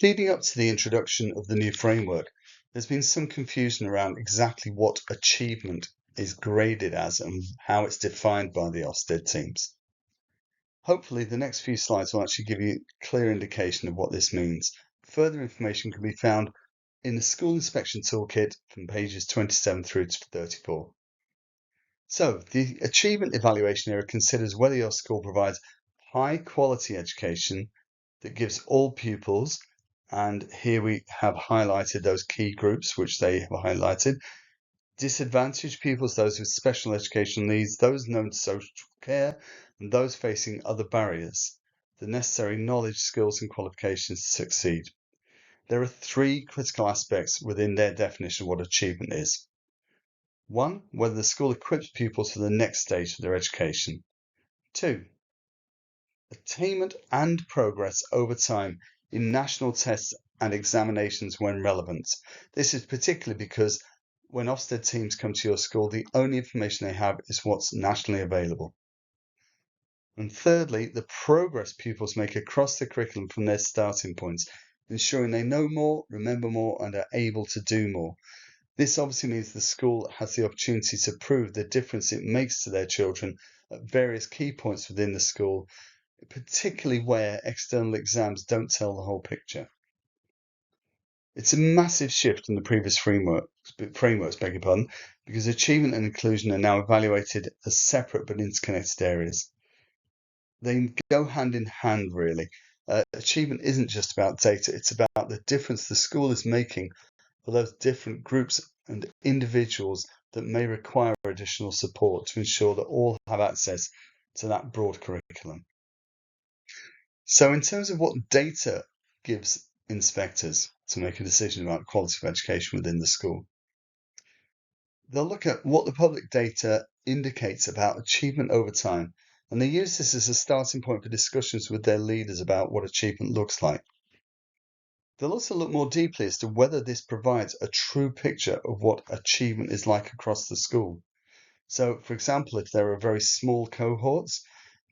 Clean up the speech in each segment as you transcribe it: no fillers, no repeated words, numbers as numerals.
Leading up to the introduction of the new framework, there's been some confusion around exactly what achievement is graded as and how it's defined by the Ofsted teams. Hopefully, the next few slides will actually give you a clear indication of what this means. Further information can be found in the School Inspection Toolkit from pages 27 through to 34. So, the achievement evaluation area considers whether your school provides high quality education that gives all pupils, and here we have highlighted those key groups which they have highlighted: disadvantaged pupils, those with special educational needs, those known to social care, and those facing other barriers, the necessary knowledge, skills and qualifications to succeed. There are three critical aspects within their definition of what achievement is. One, whether the school equips pupils for the next stage of their education. Two, attainment and progress over time in national tests and examinations when relevant. This is particularly because when Ofsted teams come to your school, the only information they have is what's nationally available. And thirdly, the progress pupils make across the curriculum from their starting points, ensuring they know more, remember more, and are able to do more. This obviously means the school has the opportunity to prove the difference it makes to their children at various key points within the school, particularly where external exams don't tell the whole picture. It's a massive shift from the previous frameworks, beg your pardon, because achievement and inclusion are now evaluated as separate but interconnected areas. They go hand in hand, really. Achievement isn't just about data, it's about the difference the school is making for those different groups and individuals that may require additional support to ensure that all have access to that broad curriculum. So in terms of what data gives inspectors to make a decision about quality of education within the school, they'll look at what the public data indicates about achievement over time, and they use this as a starting point for discussions with their leaders about what achievement looks like. They'll also look more deeply as to whether this provides a true picture of what achievement is like across the school. So, for example, if there are very small cohorts,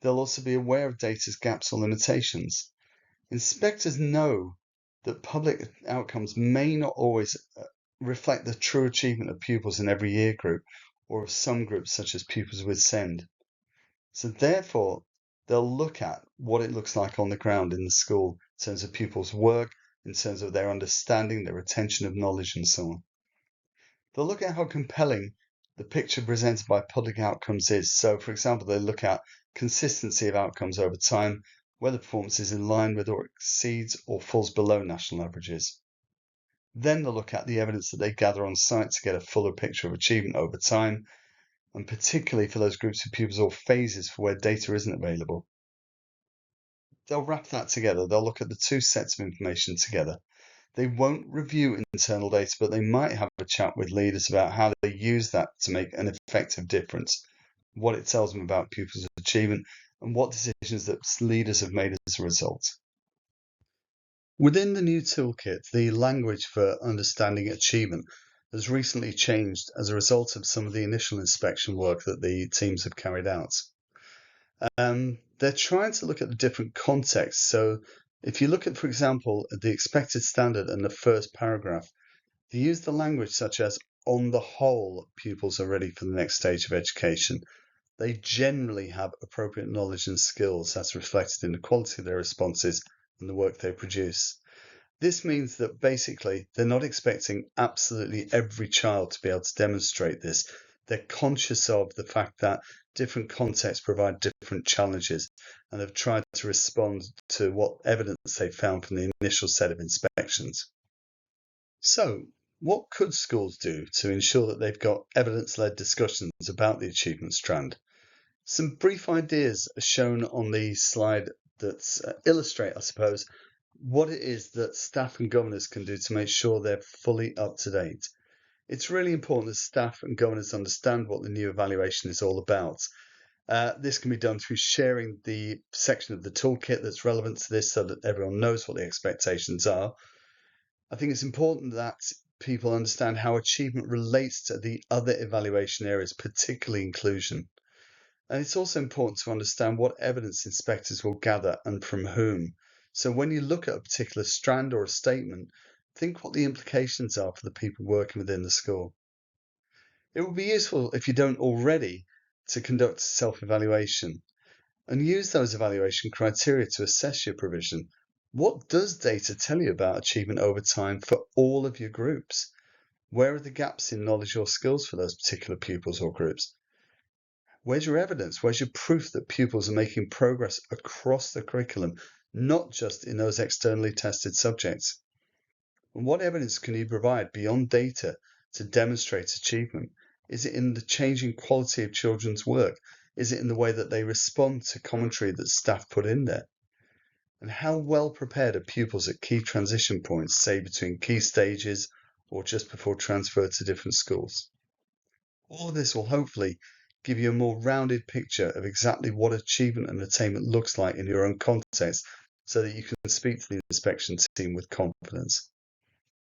they'll also be aware of data's gaps or limitations. Inspectors know that public outcomes may not always reflect the true achievement of pupils in every year group or of some groups such as pupils with SEND. So therefore, they'll look at what it looks like on the ground in the school in terms of pupils' work, in terms of their understanding, their retention of knowledge and so on. They'll look at how compelling the picture presented by public outcomes is. So, for example, they look at consistency of outcomes over time, whether performance is in line with or exceeds or falls below national averages. Then they'll look at the evidence that they gather on site to get a fuller picture of achievement over time, and particularly for those groups of pupils or phases for where data isn't available. They'll wrap that together. They'll look at the two sets of information together. They won't review internal data, but they might have a chat with leaders about how they use that to make an effective difference, what it tells them about pupils' achievement, and what decisions that leaders have made as a result. Within the new toolkit, the language for understanding achievement has recently changed as a result of some of the initial inspection work that the teams have carried out. They're trying to look at the different contexts. So if you look at, for example, the expected standard in the first paragraph, they use the language such as, on the whole, pupils are ready for the next stage of education. They generally have appropriate knowledge and skills as reflected in the quality of their responses and the work they produce. This means that basically they're not expecting absolutely every child to be able to demonstrate this. They're conscious of the fact that different contexts provide different challenges and have tried to respond to what evidence they found from the initial set of inspections. So, what could schools do to ensure that they've got evidence-led discussions about the achievement strand? Some brief ideas are shown on the slide that illustrate, I suppose, what it is that staff and governors can do to make sure they're fully up to date. It's really important that staff and governors understand what the new evaluation is all about. This can be done through sharing the section of the toolkit that's relevant to this so that everyone knows what the expectations are. I think it's important that people understand how achievement relates to the other evaluation areas, particularly inclusion. And it's also important to understand what evidence inspectors will gather and from whom. So when you look at a particular strand or a statement, think what the implications are for the people working within the school. It would be useful, if you don't already, to conduct self-evaluation and use those evaluation criteria to assess your provision. What does data tell you about achievement over time for all of your groups? Where are the gaps in knowledge or skills for those particular pupils or groups? Where's your evidence? Where's your proof that pupils are making progress across the curriculum, not just in those externally tested subjects? And what evidence can you provide beyond data to demonstrate achievement? Is it in the changing quality of children's work? Is it in the way that they respond to commentary that staff put in there? And how well prepared are pupils at key transition points, say between key stages or just before transfer to different schools? All of this will hopefully give you a more rounded picture of exactly what achievement and attainment looks like in your own context, so that you can speak to the inspection team with confidence.